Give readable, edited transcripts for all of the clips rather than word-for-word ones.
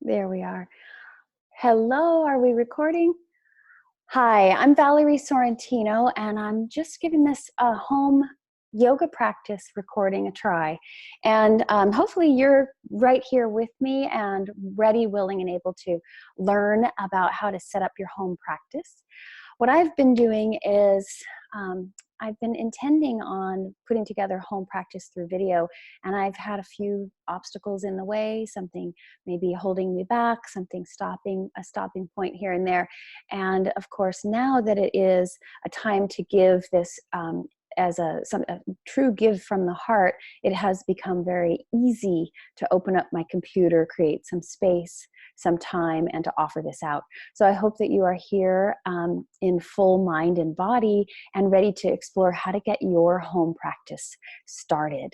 There we are. Hello, are we recording? Hi, I'm Valerie Sorrentino, and I'm just giving this home yoga practice recording a try. And hopefully you're right here with me and ready, willing, and able to learn about how to set up your home practice. What I've been doing is I've been intending on putting together home practice through video, and I've had a few obstacles in the way, something maybe holding me back, something a stopping point here and there. And of course, now that it is a time to give this as a true give from the heart, it has become very easy to open up my computer, create some space, some time, and to offer this out. So I hope that you are here in full mind and body and ready to explore how to get your home practice started.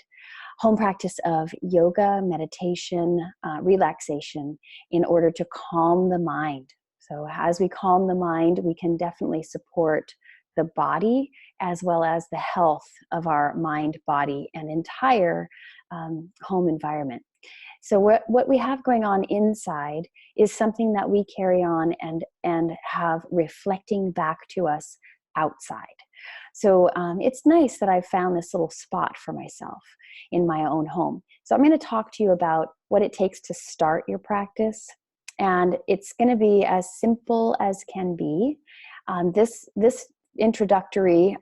Home practice of yoga, meditation, relaxation in order to calm the mind. So as we calm the mind, we can definitely support the body as well as the health of our mind, body, and entire home environment. So what we have going on inside is something that we carry on and have reflecting back to us outside. So it's nice that I've found this little spot for myself in my own home. So I'm going to talk to you about what it takes to start your practice. And it's going to be as simple as can be. This introductory,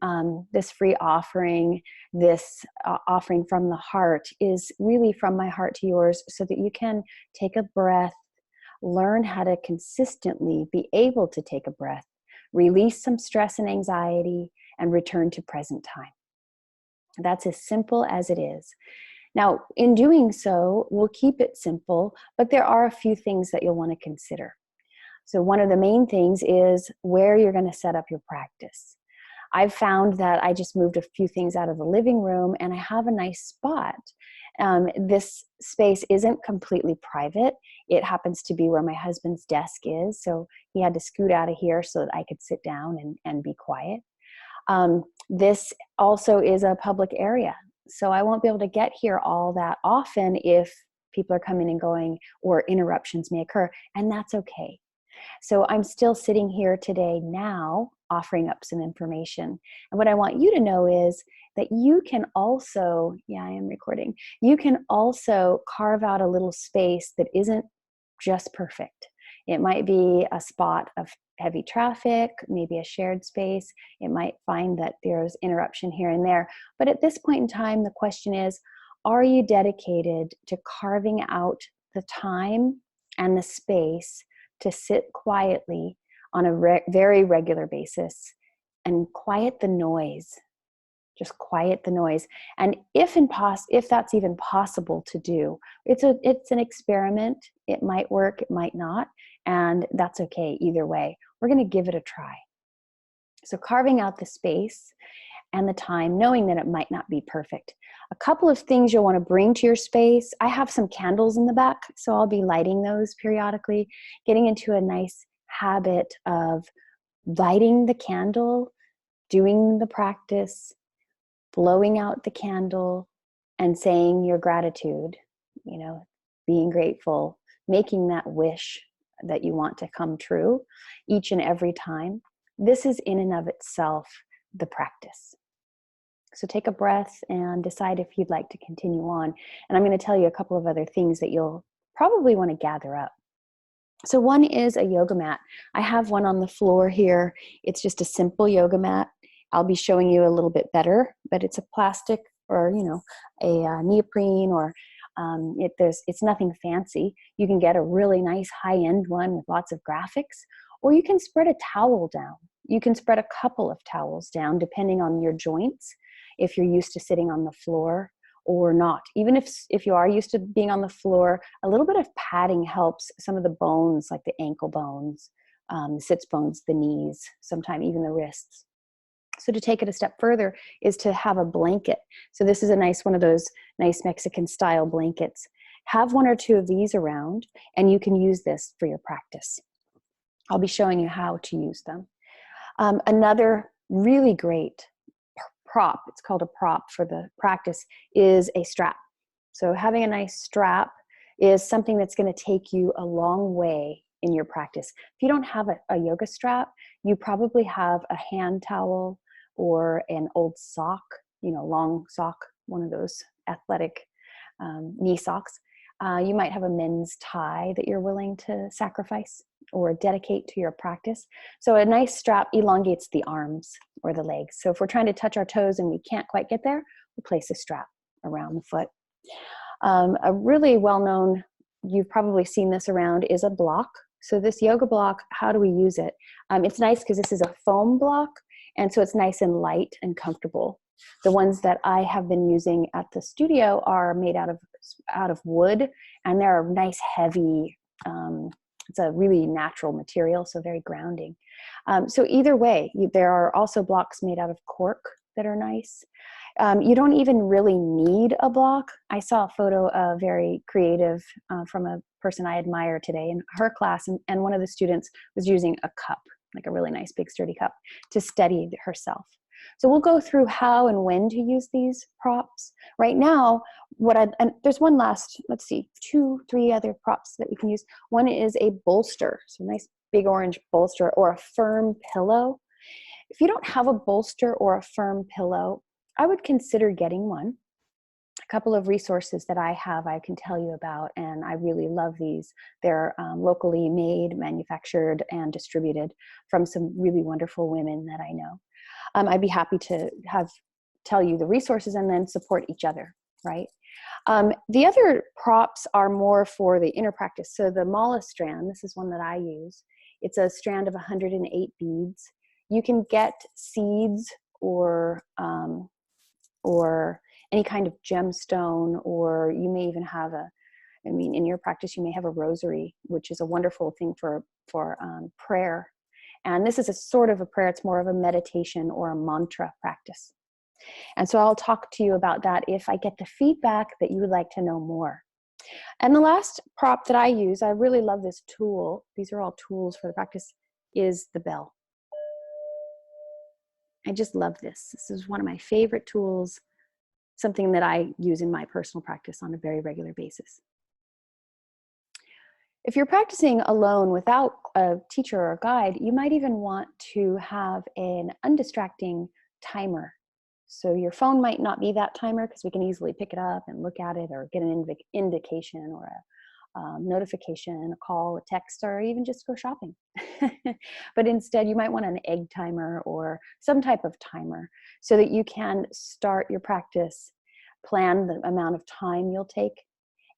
this free offering, this offering from the heart is really from my heart to yours so that you can take a breath, learn how to consistently be able to take a breath, release some stress and anxiety, and return to present time. That's as simple as it is. Now, in doing so, we'll keep it simple, but there are a few things that you'll want to consider. So one of the main things is where you're going to set up your practice. I've found that I just moved a few things out of the living room and I have a nice spot. This space isn't completely private. It happens to be where my husband's desk is. So he had to scoot out of here so that I could sit down and be quiet. This also is a public area. So I won't be able to get here all that often if people are coming and going or interruptions may occur, and that's okay. So I'm still sitting here today now offering up some information. And what I want you to know is that you can also, I am recording, you can also carve out a little space that isn't just perfect. It might be a spot of heavy traffic, maybe a shared space. It might find that there's interruption here and there. But at this point in time, the question is, are you dedicated to carving out the time and the space to sit quietly on a very regular basis and quiet the noise? Just quiet the noise. And if that's even possible to do, it's an experiment. It might work, it might not, and that's okay either way. We're going to give it a try. So carving out the space and the time, knowing that it might not be perfect. A couple of things you'll want to bring to your space. I have some candles in the back, so I'll be lighting those periodically, getting into a nice habit of lighting the candle, doing the practice, blowing out the candle, and saying your gratitude, being grateful, making that wish that you want to come true each and every time. This is in and of itself the practice. So take a breath and decide if you'd like to continue on. And I'm going to tell you a couple of other things that you'll probably want to gather up. So one is a yoga mat. I have one on the floor here. It's just a simple yoga mat. I'll be showing you a little bit better, but it's a plastic or, a neoprene or it's nothing fancy. You can get a really nice high-end one with lots of graphics, or you can spread a towel down. You can spread a couple of towels down depending on your joints, if you're used to sitting on the floor or not. Even if you are used to being on the floor, a little bit of padding helps some of the bones, like the ankle bones, the sits bones, the knees, sometimes even the wrists. So to take it a step further is to have a blanket. So this is a nice one of those nice Mexican style blankets. Have one or two of these around, and you can use this for your practice. I'll be showing you how to use them. Another really great prop, it's called a prop for the practice, is a strap. So having a nice strap is something that's going to take you a long way in your practice. If you don't have a yoga strap, you probably have a hand towel or an old sock, long sock, one of those athletic knee socks. You might have a men's tie that you're willing to sacrifice or dedicate to your practice. So a nice strap elongates the arms or the legs. So if we're trying to touch our toes and we can't quite get there, we'll place a strap around the foot. A really well-known, you've probably seen this around, is a block. So this yoga block, how do we use it? It's nice because this is a foam block, and so it's nice and light and comfortable. The ones that I have been using at the studio are made out of wood, and they're nice, heavy. It's a really natural material, so very grounding. So either way, there are also blocks made out of cork that are nice. You don't even really need a block. I saw a photo, very creative, from a person I admire today in her class, and one of the students was using a cup, like a really nice big sturdy cup, to steady herself. So we'll go through how and when to use these props. Right now, and there's one last, let's see, 2, 3 other props that we can use. One is a bolster, so a nice big orange bolster or a firm pillow. If you don't have a bolster or a firm pillow, I would consider getting one. A couple of resources that I have I can tell you about, and I really love these. They're locally made, manufactured, and distributed from some really wonderful women that I know. I'd be happy to tell you the resources and then support each other, right? The other props are more for the inner practice. So the mala strand, this is one that I use. It's a strand of 108 beads. You can get seeds or any kind of gemstone, or you may even have in your practice, you may have a rosary, which is a wonderful thing for prayer. And this is a sort of a prayer. It's more of a meditation or a mantra practice. And so I'll talk to you about that if I get the feedback that you would like to know more. And the last prop that I use, I really love this tool. These are all tools for the practice, is the bell. I just love this. This is one of my favorite tools, something that I use in my personal practice on a very regular basis. If you're practicing alone without a teacher or a guide, you might even want to have an undistracting timer. So your phone might not be that timer because we can easily pick it up and look at it or get an indication or a notification, a call, a text, or even just go shopping. But instead, you might want an egg timer or some type of timer so that you can start your practice, plan the amount of time you'll take,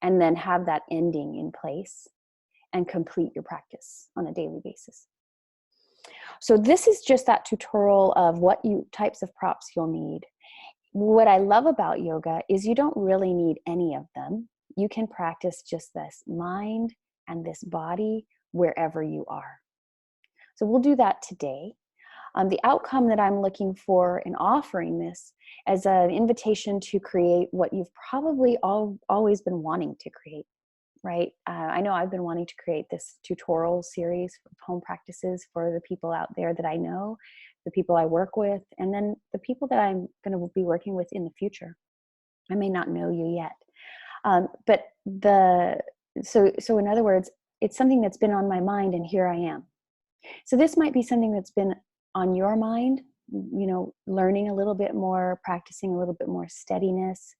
and then have that ending in place and complete your practice on a daily basis. So this is just that tutorial of what types of props you'll need. What I love about yoga is you don't really need any of them. You can practice just this mind and this body wherever you are. So we'll do that today. The outcome that I'm looking for in offering this as an invitation to create what you've probably always been wanting to create. Right? I know I've been wanting to create this tutorial series of home practices for the people out there that I know, the people I work with, and then the people that I'm going to be working with in the future. I may not know you yet. So in other words, it's something that's been on my mind, and here I am. So this might be something that's been on your mind, learning a little bit more, practicing a little bit more steadiness,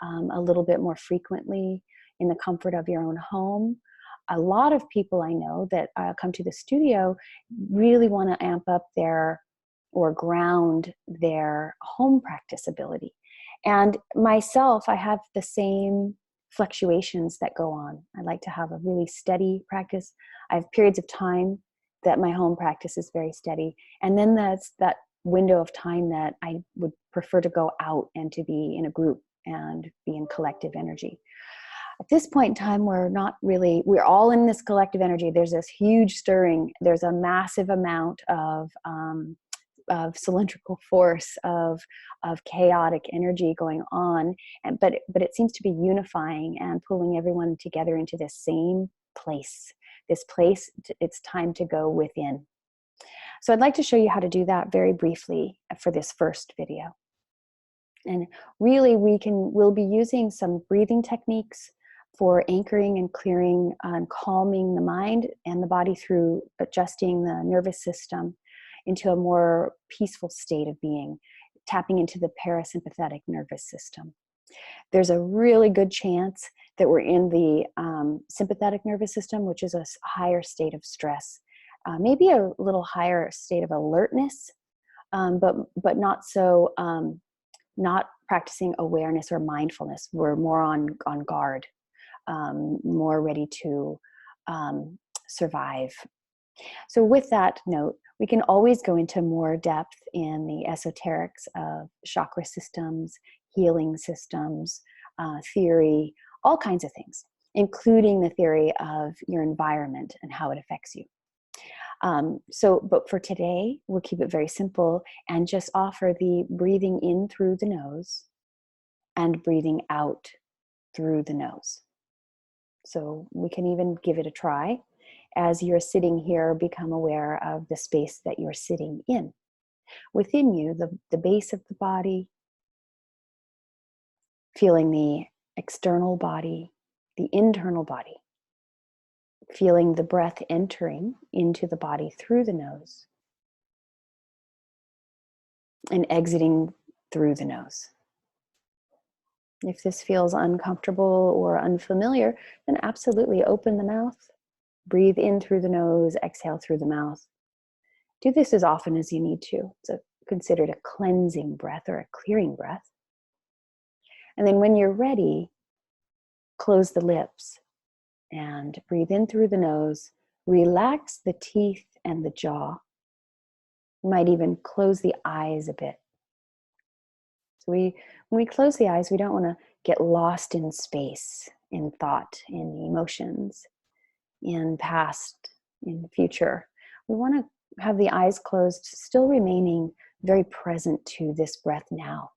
a little bit more frequently, in the comfort of your own home. A lot of people I know that come to the studio really want to amp up or ground their home practice ability. And myself, I have the same fluctuations that go on. I like to have a really steady practice. I have periods of time that my home practice is very steady. And then that's that window of time that I would prefer to go out and to be in a group and be in collective energy. At this point in time, we're all in this collective energy. There's this huge stirring. There's a massive amount of cylindrical force, of chaotic energy going on. But it seems to be unifying and pulling everyone together into this same place. This place, it's time to go within. So I'd like to show you how to do that very briefly for this first video. And really, we'll be using some breathing techniques, for anchoring and clearing and calming the mind and the body through adjusting the nervous system into a more peaceful state of being, tapping into the parasympathetic nervous system. There's a really good chance that we're in the sympathetic nervous system, which is a higher state of stress, maybe a little higher state of alertness, but not so, not practicing awareness or mindfulness. We're more on guard, more ready to survive. So with that note, we can always go into more depth in the esoterics of chakra systems, healing systems, theory, all kinds of things, including the theory of your environment and how it affects you. But for today, we'll keep it very simple and just offer the breathing in through the nose and breathing out through the nose. So we can even give it a try. As you're sitting here, become aware of the space that you're sitting in. Within you, the base of the body, feeling the external body, the internal body, feeling the breath entering into the body through the nose and exiting through the nose. If this feels uncomfortable or unfamiliar, then absolutely open the mouth, breathe in through the nose, exhale through the mouth. Do this as often as you need to. It's considered a cleansing breath or a clearing breath. And then when you're ready, close the lips and breathe in through the nose. Relax the teeth and the jaw. You might even close the eyes a bit. So when we close the eyes, we don't want to get lost in space, in thought, in emotions, in past, in future. We want to have the eyes closed, still remaining very present to this breath now.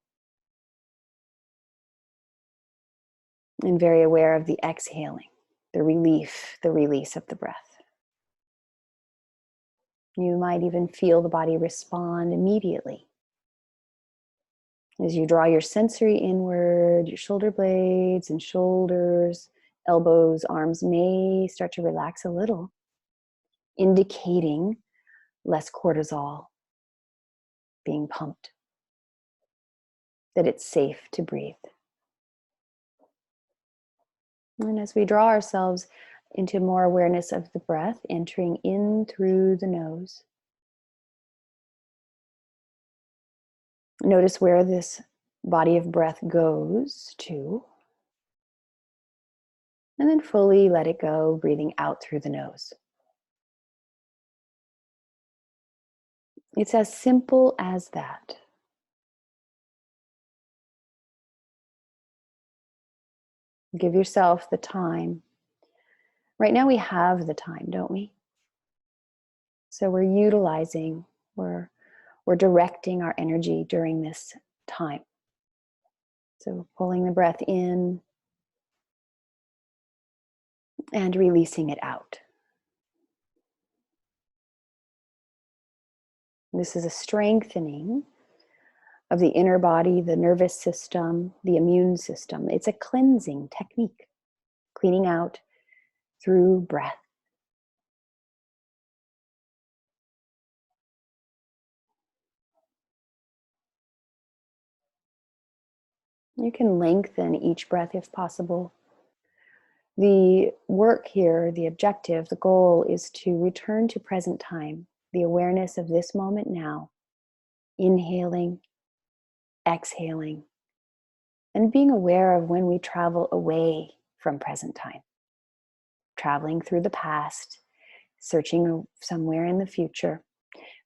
And very aware of the exhaling, the relief, the release of the breath. You might even feel the body respond immediately. As you draw your sensory inward, your shoulder blades and shoulders, elbows, arms may start to relax a little, indicating less cortisol being pumped, that it's safe to breathe. And as we draw ourselves into more awareness of the breath, entering in through the nose, notice where this body of breath goes to, and then fully let it go, breathing out through the nose. It's as simple as that. Give yourself the time. Right now we have the time, don't we? So we're utilizing, we're directing our energy during this time. So pulling the breath in and releasing it out. This is a strengthening of the inner body, the nervous system, the immune system. It's a cleansing technique, cleaning out through breath. You can lengthen each breath if possible. The work here, the objective, the goal is to return to present time, the awareness of this moment now, inhaling, exhaling, and being aware of when we travel away from present time, traveling through the past, searching somewhere in the future.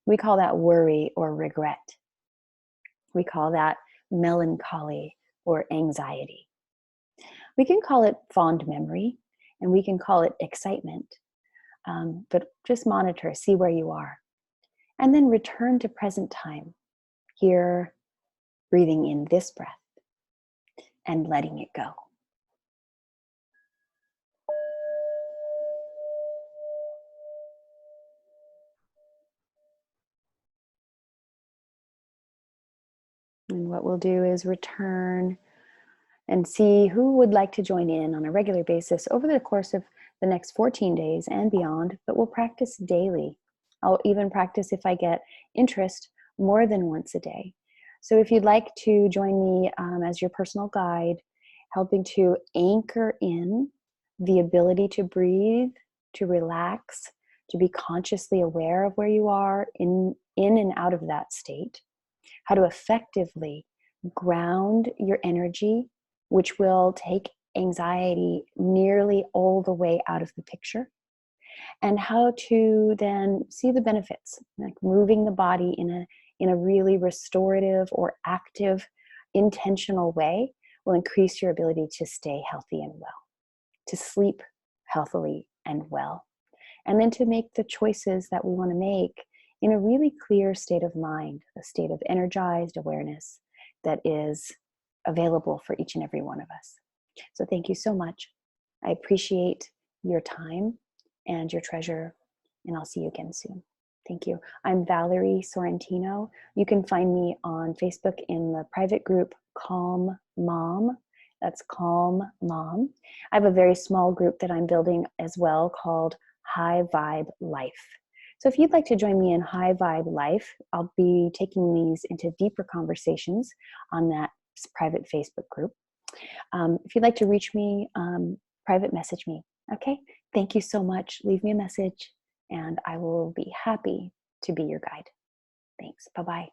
We call that worry or regret. We call that melancholy or anxiety. We can call it fond memory, and we can call it excitement, but just monitor, see where you are. And then return to present time, here, breathing in this breath and letting it go. And what we'll do is return and see who would like to join in on a regular basis over the course of the next 14 days and beyond, but we'll practice daily. I'll even practice, if I get interest, more than once a day. So if you'd like to join me as your personal guide, helping to anchor in the ability to breathe, to relax, to be consciously aware of where you are in and out of that state, how to effectively ground your energy, which will take anxiety nearly all the way out of the picture, and how to then see the benefits, like moving the body in a really restorative or active, intentional way will increase your ability to stay healthy and well, to sleep healthily and well, and then to make the choices that we want to make in a really clear state of mind, a state of energized awareness that is available for each and every one of us. So thank you so much. I appreciate your time and your treasure, and I'll see you again soon. Thank you. I'm Valerie Sorrentino. You can find me on Facebook in the private group Calm Mom. That's Calm Mom. I have a very small group that I'm building as well called High Vibe Life. So if you'd like to join me in High Vibe Life, I'll be taking these into deeper conversations on that private Facebook group. If you'd like to reach me, private message me. Okay? Thank you so much. Leave me a message and I will be happy to be your guide. Thanks. Bye-bye.